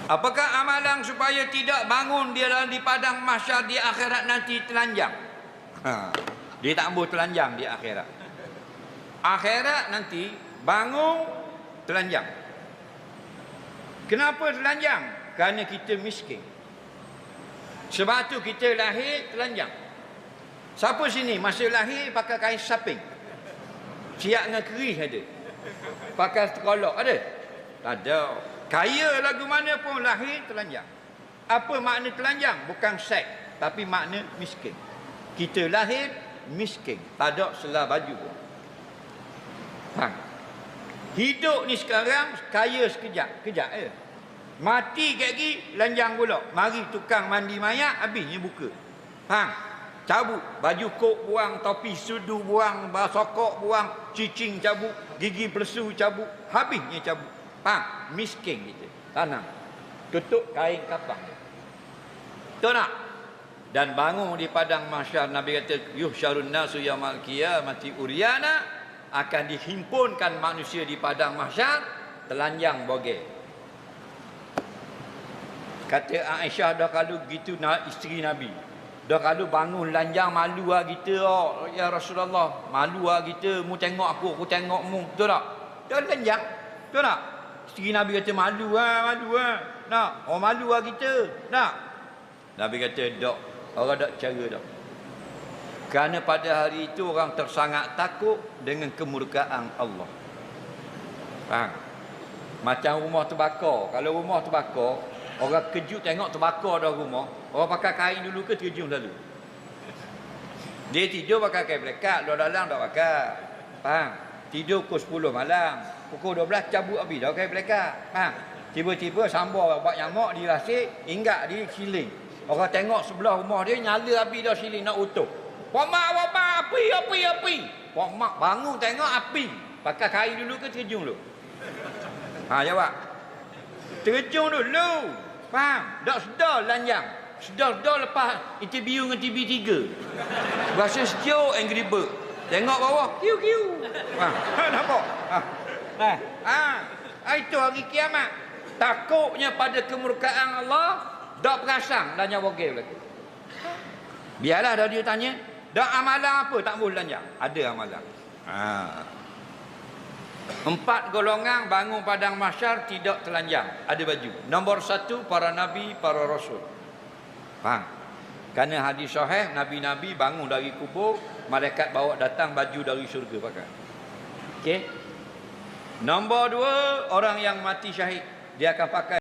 Apakah amalan supaya tidak bangun dia dalam di padang mahsyar di akhirat nanti telanjang? Dia tak boleh telanjang di akhirat. Akhirat nanti bangun telanjang. Kenapa telanjang? Kerana kita miskin. Sebab tu kita lahir telanjang. Siapa sini masa lahir pakai kain saping? Siap dengan keris ada. Pakai sekolok ada? Tak ada. Kaya lagu mana pun lahir telanjang. Apa makna telanjang? Bukan seks, tapi makna miskin. Kita lahir miskin, tak ada selah baju pun. Faham? Hidup ni sekarang kaya sekejap, kejap je. Mati kat lagi lanjang pula. Mari tukang mandi mayat, habisnya buka. Faham? Cabut baju kok buang, topi sudu buang, basokok buang, cicing cabut, gigi pelesu cabut, habisnya cabut. Faham? Miskin kita. Tanam. Tutup kain kafan. Betul tak? Dan bangun di padang mahsyar, Nabi kata yuhsyarun nasu yaumal qiyamati uryana, akan dihimpunkan manusia di padang mahsyar telanjang bogel. Kata Aisyah, dah kalau gitu isteri Nabi, dah kalau bangun lanjang malu lah kita, oh, ya Rasulullah, malu lah kita, mu tengok aku tengok mu. Betul tak? Dah lanjang. Betul tak? Isteri Nabi kata malu lah. Nak? Oh malu lah kita. Nak? Nabi kata dok. Orang tak cara dah. Kerana pada hari itu orang tersangat takut dengan kemurkaan Allah. Faham? Macam rumah terbakar. Kalau rumah terbakar, orang kejut tengok terbakar dah rumah. Orang pakai kain dulu ke terjun lalu? Dia tidur pakai kain pelekat, luar dalam tak pakai. Faham? Tidur pukul 10 malam. Pukul 12 cabut habis dah kain pelekat. Faham? Tiba-tiba sambar buat nyamuk dirasik, ingat di siling. Orang tengok sebelah rumah dia nyala api dah siling nak utuh. Pak mak api. Pak mak bangun tengok api. Pakai kain dulu ke terjun dulu? Jawab. Terjun dulu. Faham? Tak sedar lanjang. Sedar lepas interview dengan TV3. Rasa sejuk Angry Bird. Tengok bawah. Kiu. Nampak? Itu hari kiamat. Takutnya pada kemurkaan Allah. Tak perasan lanjang bogel lagi. Biarlah dah dia tanya, dak amalan apa tak boleh lanjang? Ada amalan. 4 golongan bangun padang mahsyar tidak telanjang, ada baju. Nombor 1 para nabi, para rasul. Faham? Kerana hadis sahih nabi-nabi bangun dari kubur, malaikat bawa datang baju dari syurga pakai. Okey. Nombor 2 orang yang mati syahid, dia akan pakai